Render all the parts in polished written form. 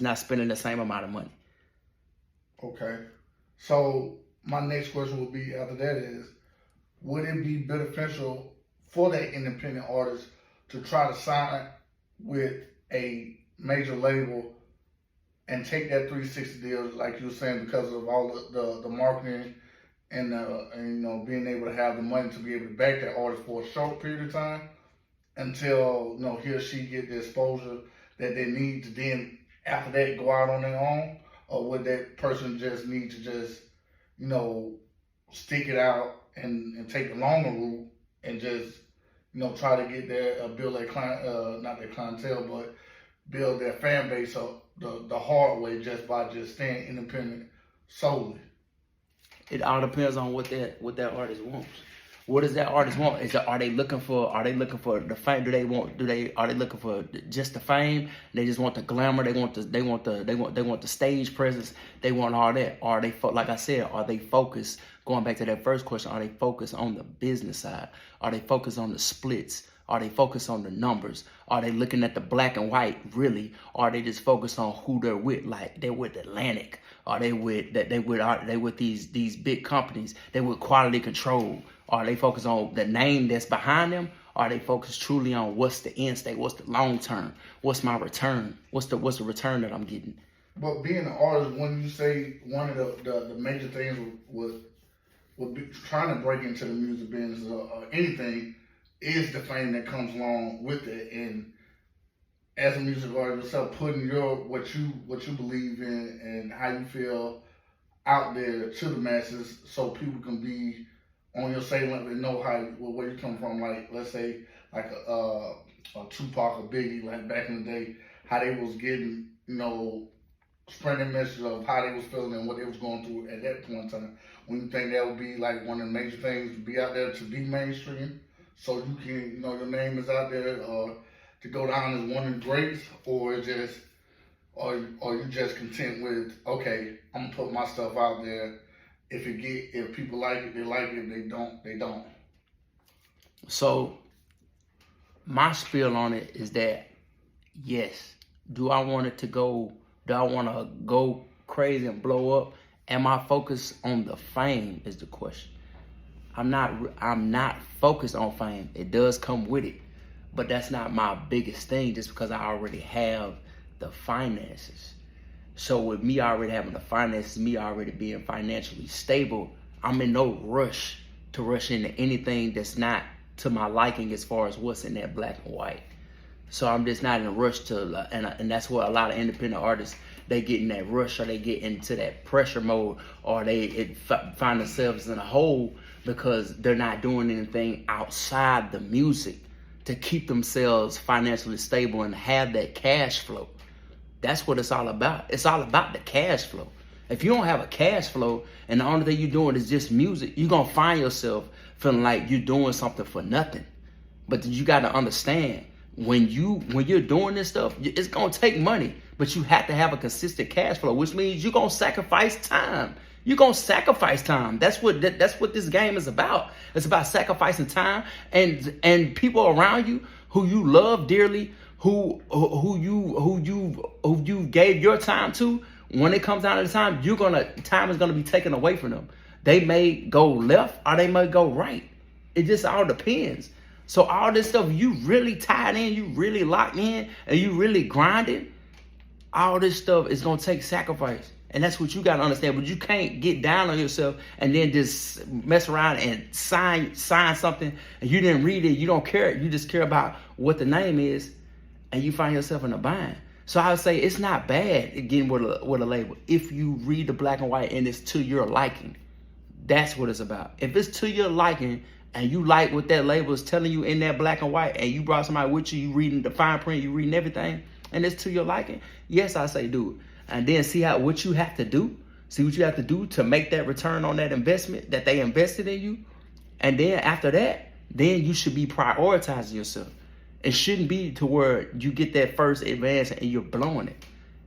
not spending the same amount of money. Okay. So my next question would be after that is, would it be beneficial for that independent artist to try to sign with a major label and take that 360 deal, like you were saying, because of all the marketing and being able to have the money to be able to back that artist for a short period of time until he or she get the exposure that they need to then after that go out on their own, or would that person just need to just stick it out and take the longer route and just try to get their build their client not their clientele but build their fan base up the hard way just by just staying independent solely? It all depends on what that artist wants. What does that artist want? Are they looking for the fame? Are they looking for just the fame? They just want the glamour. They want the stage presence. They want all that. Are they, like I said, are they focused? Going back to that first question, are they focused on the business side? Are they focused on the splits? Are they focused on the numbers? Are they looking at the black and white really? Or are they just focused on who they're with? Like they're with Atlantic. Are they with these big companies? They with quality control. Are they focused on the name that's behind them? Are they focused truly on what's the end state? What's the long term? What's my return? What's the return that I'm getting? But being an artist, when you say one of the major things would be trying to break into the music business or anything is the fame that comes along with it. And as a music artist yourself, putting what you believe in and how you feel out there to the masses, so people can be on your same level and know where you come from. Like let's say like a Tupac or Biggie, like back in the day, how they was getting spreading messages of how they was feeling and what they was going through at that point in time. When you think that would be like one of the major things to be out there to be mainstream, so you can your name is out there to go down as one of the greats, or you just content with, okay, I'm gonna put my stuff out there. If people like it, they like it. If they don't, they don't. So my spiel on it is that yes, do I want to go crazy and blow up? Am I focused on the fame is the question. I'm not focused on fame. It does come with it, but that's not my biggest thing just because I already have the finances. So with me already having the finances, me already being financially stable, I'm in no rush to rush into anything that's not to my liking as far as what's in that black and white. So I'm just not in a rush to, and that's what a lot of independent artists, they get in that rush, or they get into that pressure mode, or they find themselves in a hole because they're not doing anything outside the music to keep themselves financially stable and have that cash flow. That's what it's all about. It's all about the cash flow. If you don't have a cash flow and the only thing you're doing is just music, you're going to find yourself feeling like you're doing something for nothing. But you got to understand, when you're doing this stuff, it's going to take money, but you have to have a consistent cash flow, which means you're going to sacrifice time. You're going to sacrifice time. That's what this game is about. It's about sacrificing time and people around you who you love dearly, who you gave your time to. When it comes down to the time, time is gonna be taken away from them. They may go left or they may go right. It just all depends. So all this stuff, you really tied in, you really locked in, and you really grinding, all this stuff is gonna take sacrifice. And that's what you gotta understand. But you can't get down on yourself and then just mess around and sign something and you didn't read it, you don't care, you just care about what the name is, and you find yourself in a bind. So I would say it's not bad getting with a label if you read the black and white and it's to your liking. That's what it's about. If it's to your liking and you like what that label is telling you in that black and white, and you brought somebody with you reading the fine print, you reading everything, and it's to your liking, yes, I say do it. And then see what you have to do. See what you have to do to make that return on that investment that they invested in you. And then after that, then you should be prioritizing yourself. It shouldn't be to where you get that first advance and you're blowing it.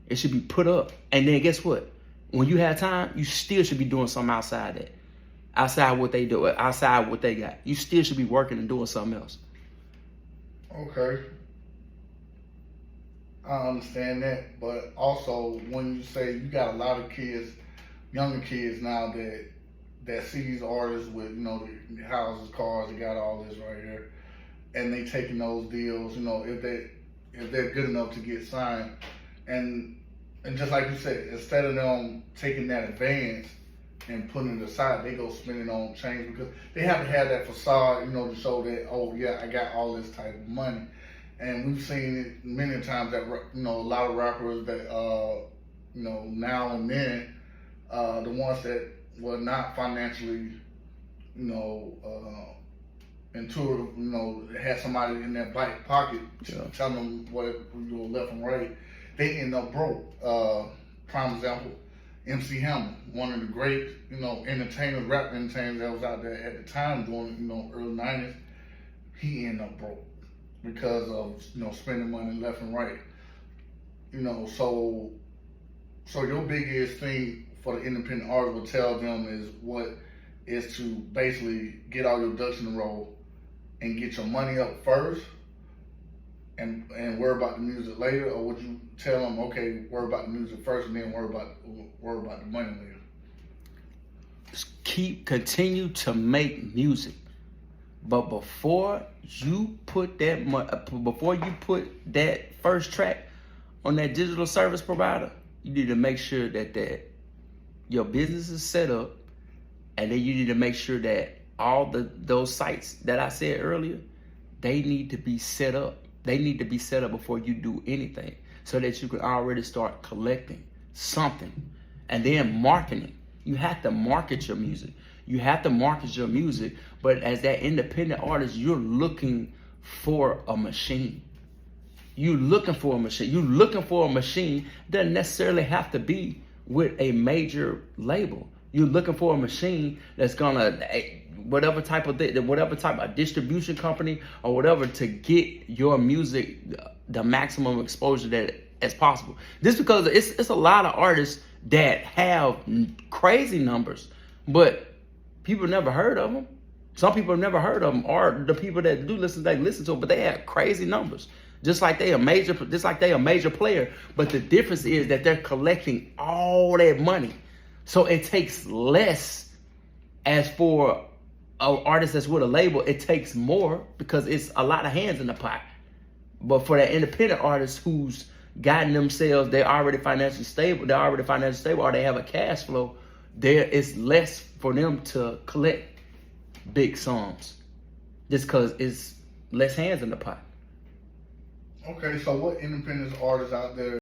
It should be put up. And then guess what? When you have time, you still should be doing something outside that. Outside what they do, outside what they got. You still should be working and doing something else. Okay. I understand that, but also when you say you got a lot of kids, younger kids now that see these artists with the houses, cars, they got all this right here, and they taking those deals. If they're good enough to get signed, and just like you said, instead of them taking that advance and putting it aside, they go spend it on chains because they haven't had that facade, to show that, oh yeah, I got all this type of money. And we've seen it many times that a lot of rappers that now and then, the ones that were not financially intuitive, had somebody in their back pocket telling them what left and right, they end up broke. Prime example, MC Hammer, one of the great entertainers, rap entertainers that was out there at the time during early 90s, he ended up broke because of spending money left and right. So your biggest thing for the independent artist will tell them is to basically get all your ducks in a row and get your money up first and worry about the music later, or would you tell them, okay, worry about the music first and then worry about the money later? Continue to make music. But before you put that first track on that digital service provider, you need to make sure that your business is set up, and then you need to make sure that all those sites that I said earlier, they need to be set up. They need to be set up before you do anything, so that you can already start collecting something, and then marketing. You have to market your music. But as that independent artist, you're looking for a machine. Doesn't necessarily have to be with a major label. You're looking for a machine that's gonna whatever type of distribution company or whatever to get your music the maximum exposure that as possible. This because it's a lot of artists that have crazy numbers, but people never heard of them. Some people have never heard of them, or the people that do listen, they listen to them, but they have crazy numbers. Just like they a major player, but the difference is that they're collecting all that money. So it takes less. As for an artist that's with a label, it takes more because it's a lot of hands in the pot. But for that independent artist who's gotten themselves, they're already financially stable, or they have a cash flow, there is less for them to collect big sums just because it's less hands in the pot. Okay, so what independent artists out there